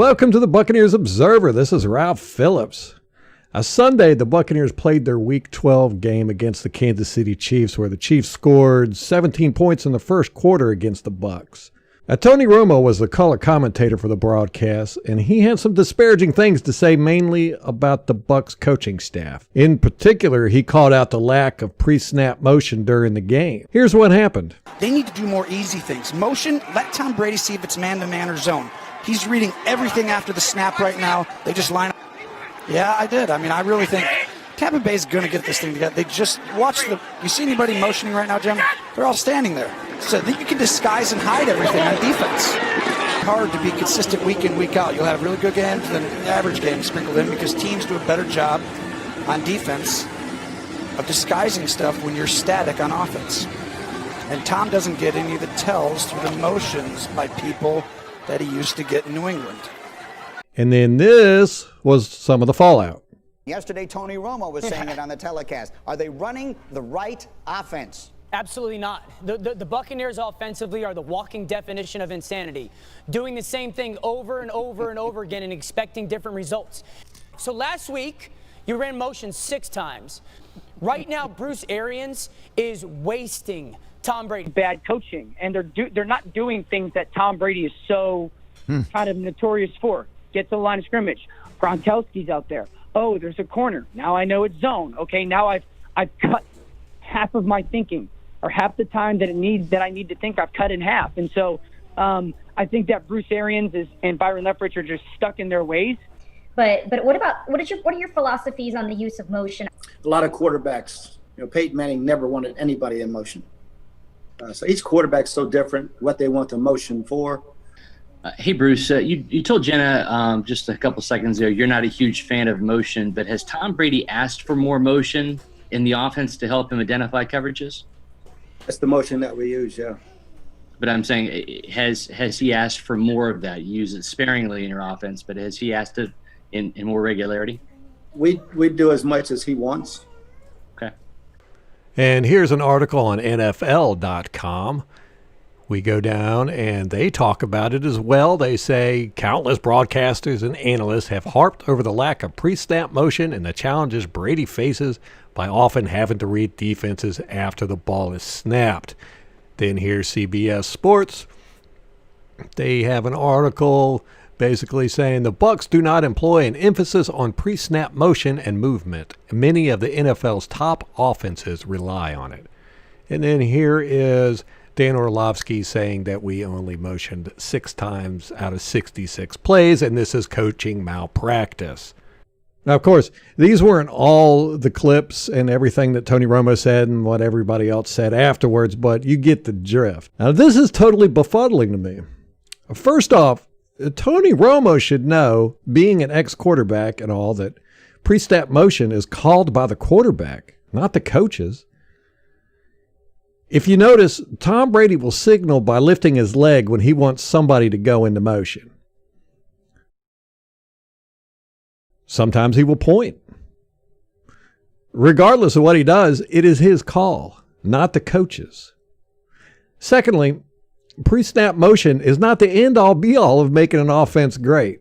Welcome to the Buccaneers Observer. This is Ralph Phillips. Sunday, the Buccaneers played their Week 12 game against the Kansas City Chiefs, where the Chiefs scored 17 points in the first quarter against the Bucs. Tony Romo was the color commentator for the broadcast, and he had some disparaging things to say, mainly about the Bucs coaching staff. In particular, he called out the lack of pre-snap motion during the game. Here's what happened. They need to do more easy things. Motion, let Tom Brady see if it's man-to-man or zone. He's reading everything after the snap right now. They just line up. Yeah, I did. I really think Tampa Bay's going to get this thing together. They just watch you see anybody motioning right now, Jim? They're all standing there. So you can disguise and hide everything on defense. It's hard to be consistent week in, week out. You'll have really good games and then average games sprinkled in because teams do a better job on defense of disguising stuff when you're static on offense. And Tom doesn't get any of the tells through the motions by people that he used to get in New England. And then this was some of the fallout. Yesterday, Tony Romo was saying it on the telecast. Are they running the right offense? Absolutely not. The Buccaneers offensively are the walking definition of insanity, doing the same thing over and over and over again and expecting different results. So last week, you ran motion 6 times. Right now, Bruce Arians is wasting Tom Brady. Bad coaching, and they're not doing things that Tom Brady is so kind of notorious for. Get to the line of scrimmage. Gronkowski's out there. Oh, there's a corner. Now I know it's zone. Okay, now I've cut half of my thinking, or half the time that I need to think. I've cut in half, and so I think that Bruce Arians and Byron Leftwich are just stuck in their ways. But what are your philosophies on the use of motion? A lot of quarterbacks, Peyton Manning never wanted anybody in motion. So each quarterback's so different, what they want the motion for. Hey, Bruce, you told Jenna just a couple seconds ago you're not a huge fan of motion, but has Tom Brady asked for more motion in the offense to help him identify coverages? That's the motion that we use, yeah. But I'm saying, has he asked for more of that? You use it sparingly in your offense, but has he asked it in more regularity? We do as much as he wants. Okay. And here's an article on NFL.com. We go down and they talk about it as well. They say countless broadcasters and analysts have harped over the lack of pre-snap motion and the challenges Brady faces by often having to read defenses after the ball is snapped. Then here's CBS Sports. They have an article basically saying the Bucs do not employ an emphasis on pre-snap motion and movement. Many of the NFL's top offenses rely on it. And then here is Dan Orlovsky saying that we only motioned 6 times out of 66 plays, and this is coaching malpractice. Now, of course, these weren't all the clips and everything that Tony Romo said and what everybody else said afterwards, but you get the drift. Now, this is totally befuddling to me. First off, Tony Romo should know, being an ex-quarterback and all, that pre-snap motion is called by the quarterback, not the coaches. If you notice, Tom Brady will signal by lifting his leg when he wants somebody to go into motion. Sometimes he will point. Regardless of what he does, it is his call, not the coach's. Secondly, pre-snap motion is not the end-all be-all of making an offense great.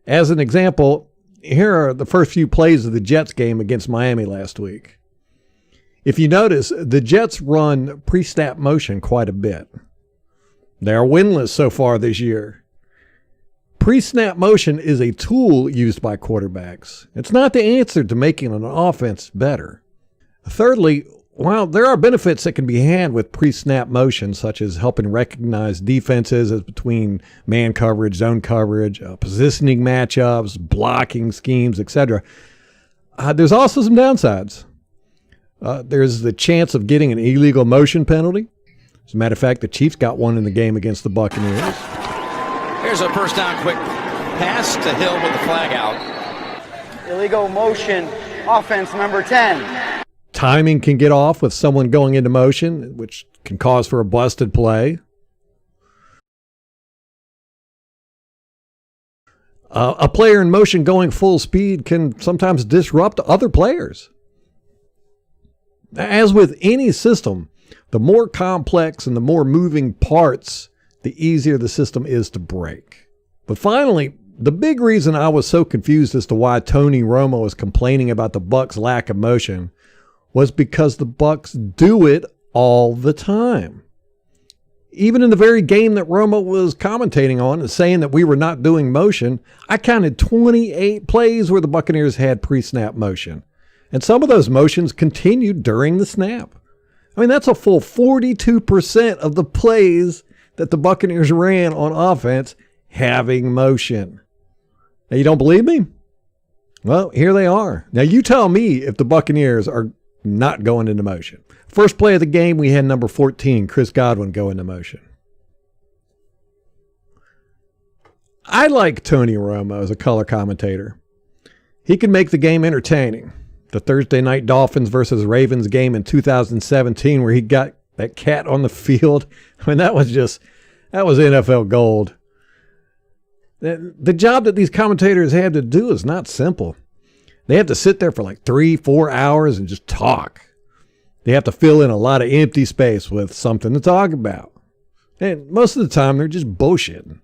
As an example, here are the first few plays of the Jets game against Miami last week. If you notice, the Jets run pre-snap motion quite a bit. They are winless so far this year. Pre-snap motion is a tool used by quarterbacks. It's not the answer to making an offense better. Thirdly, while there are benefits that can be had with pre-snap motion, such as helping recognize defenses as between man coverage, zone coverage, positioning matchups, blocking schemes, etc., there's also some downsides. There's the chance of getting an illegal motion penalty. As a matter of fact, the Chiefs got one in the game against the Buccaneers. Here's a first down quick pass to Hill with the flag out. Illegal motion, offense number 10. Timing can get off with someone going into motion, which can cause for a busted play. A player in motion going full speed can sometimes disrupt other players. As with any system, the more complex and the more moving parts, the easier the system is to break. But finally, the big reason I was so confused as to why Tony Romo was complaining about the Bucs' lack of motion was because the Bucs do it all the time. Even in the very game that Romo was commentating on and saying that we were not doing motion, I counted 28 plays where the Buccaneers had pre-snap motion. And some of those motions continued during the snap. I mean, that's a full 42% of the plays that the Buccaneers ran on offense having motion. Now, you don't believe me? Well, here they are. Now, you tell me if the Buccaneers are not going into motion. First play of the game, we had number 14, Chris Godwin, go into motion. I like Tony Romo as a color commentator. He can make the game entertaining. The Thursday night Dolphins versus Ravens game in 2017 where he got that cat on the field. I mean, that was NFL gold. The job that these commentators have to do is not simple. They have to sit there for like 3-4 hours and just talk. They have to fill in a lot of empty space with something to talk about. And most of the time, they're just bullshitting.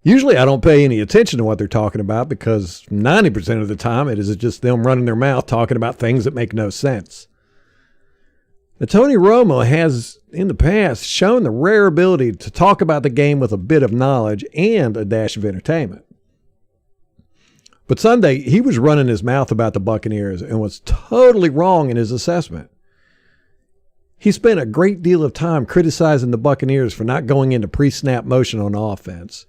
Usually, I don't pay any attention to what they're talking about because 90% of the time, it is just them running their mouth talking about things that make no sense. Now, Tony Romo has, in the past, shown the rare ability to talk about the game with a bit of knowledge and a dash of entertainment. But Sunday, he was running his mouth about the Buccaneers and was totally wrong in his assessment. He spent a great deal of time criticizing the Buccaneers for not going into pre-snap motion on offense.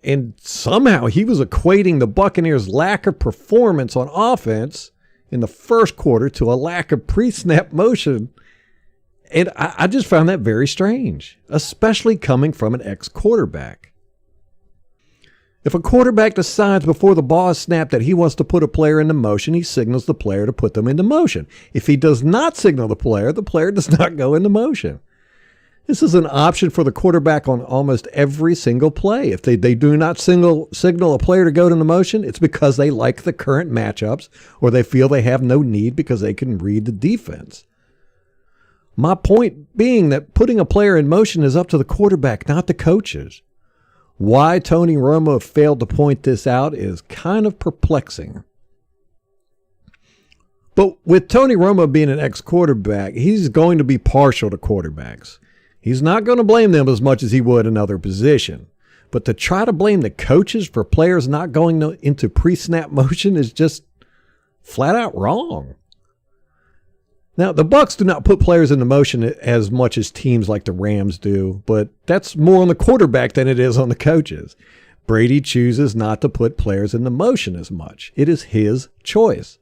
And somehow he was equating the Buccaneers' lack of performance on offense in the first quarter to a lack of pre-snap motion. And I just found that very strange, especially coming from an ex-quarterback. If a quarterback decides before the ball is snapped that he wants to put a player into motion, he signals the player to put them into motion. If he does not signal the player does not go into motion. This is an option for the quarterback on almost every single play. If they do not signal a player to go into motion, it's because they like the current matchups or they feel they have no need because they can read the defense. My point being that putting a player in motion is up to the quarterback, not the coaches. Why Tony Romo failed to point this out is kind of perplexing. But with Tony Romo being an ex-quarterback, he's going to be partial to quarterbacks. He's not going to blame them as much as he would another position. But to try to blame the coaches for players not going into pre-snap motion is just flat out wrong. Now, the Bucs do not put players into motion as much as teams like the Rams do, but that's more on the quarterback than it is on the coaches. Brady chooses not to put players into motion as much. It is his choice.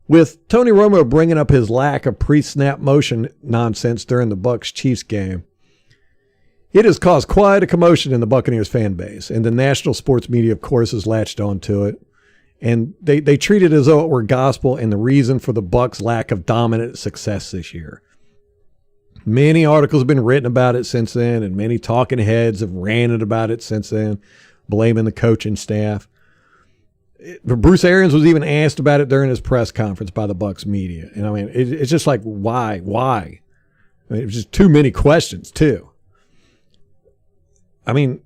With Tony Romo bringing up his lack of pre-snap motion nonsense during the Bucs-Chiefs game, it has caused quite a commotion in the Buccaneers fan base, and the national sports media, of course, has latched onto it. And they treat it as though it were gospel and the reason for the Bucs' lack of dominant success this year. Many articles have been written about it since then, and many talking heads have ranted about it since then, blaming the coaching staff. Bruce Arians was even asked about it during his press conference by the Bucs media. And I mean, it's just like, why? I mean, it was just too many questions, too. I mean,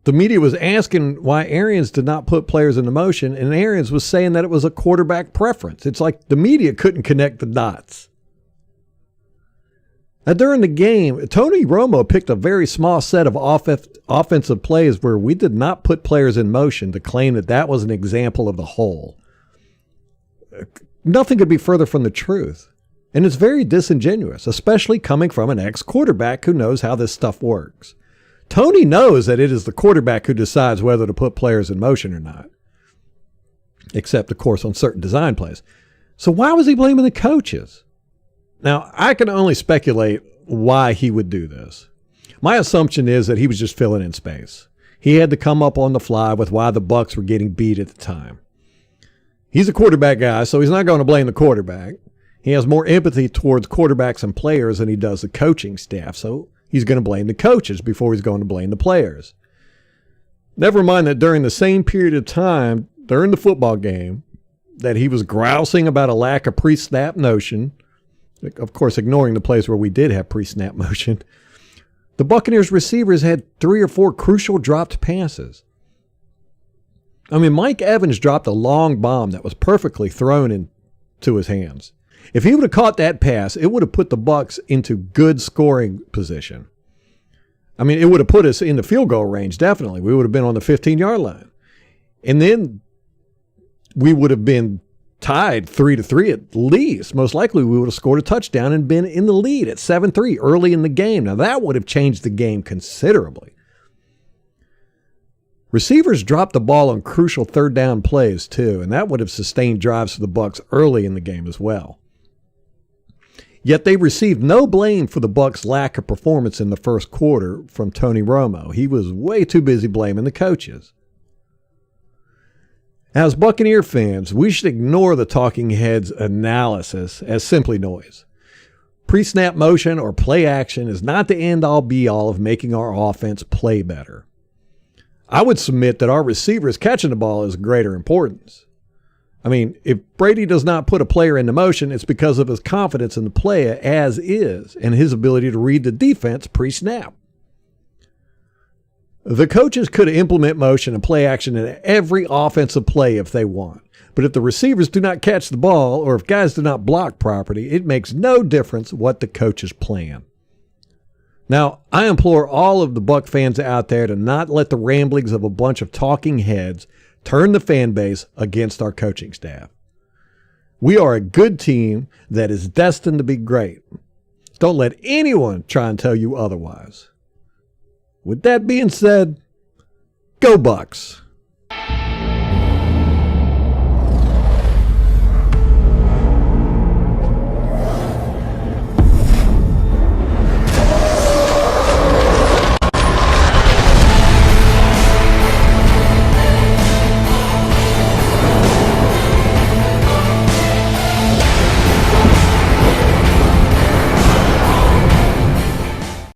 the media was asking why Arians did not put players into motion, and Arians was saying that it was a quarterback preference. It's like the media couldn't connect the dots. Now, during the game, Tony Romo picked a very small set of offensive plays where we did not put players in motion to claim that that was an example of the whole. Nothing could be further from the truth. And it's very disingenuous, especially coming from an ex-quarterback who knows how this stuff works. Tony knows that it is the quarterback who decides whether to put players in motion or not, except, of course, on certain design plays. So why was he blaming the coaches? Now, I can only speculate why he would do this. My assumption is that he was just filling in space. He had to come up on the fly with why the Bucs were getting beat at the time. He's a quarterback guy, so he's not going to blame the quarterback. He has more empathy towards quarterbacks and players than he does the coaching staff, so he's going to blame the coaches before he's going to blame the players. Never mind that during the same period of time, during the football game, that he was grousing about a lack of pre-snap motion, of course ignoring the plays where we did have pre-snap motion, The Buccaneers receivers had 3 or 4 crucial dropped passes. I mean, Mike Evans dropped a long bomb that was perfectly thrown into his hands. If he would have caught that pass, it would have put the Bucs into good scoring position. I mean, it would have put us in the field goal range, definitely. We would have been on the 15-yard line. And then we would have been tied 3-3 at least. Most likely we would have scored a touchdown and been in the lead at 7-3 early in the game. Now, that would have changed the game considerably. Receivers dropped the ball on crucial third down plays too, and that would have sustained drives for the Bucs early in the game as well. Yet they received no blame for the Bucs' lack of performance in the first quarter from Tony Romo. He was way too busy blaming the coaches. As Buccaneer fans, we should ignore the talking heads' analysis as simply noise. Pre-snap motion or play action is not the end-all be-all of making our offense play better. I would submit that our receivers catching the ball is of greater importance. I mean, if Brady does not put a player into motion, it's because of his confidence in the player as is and his ability to read the defense pre-snap. The coaches could implement motion and play action in every offensive play if they want. But if the receivers do not catch the ball or if guys do not block properly, it makes no difference what the coaches plan. Now, I implore all of the Buck fans out there to not let the ramblings of a bunch of talking heads turn the fan base against our coaching staff. We are a good team that is destined to be great. Don't let anyone try and tell you otherwise. With that being said, go Bucks.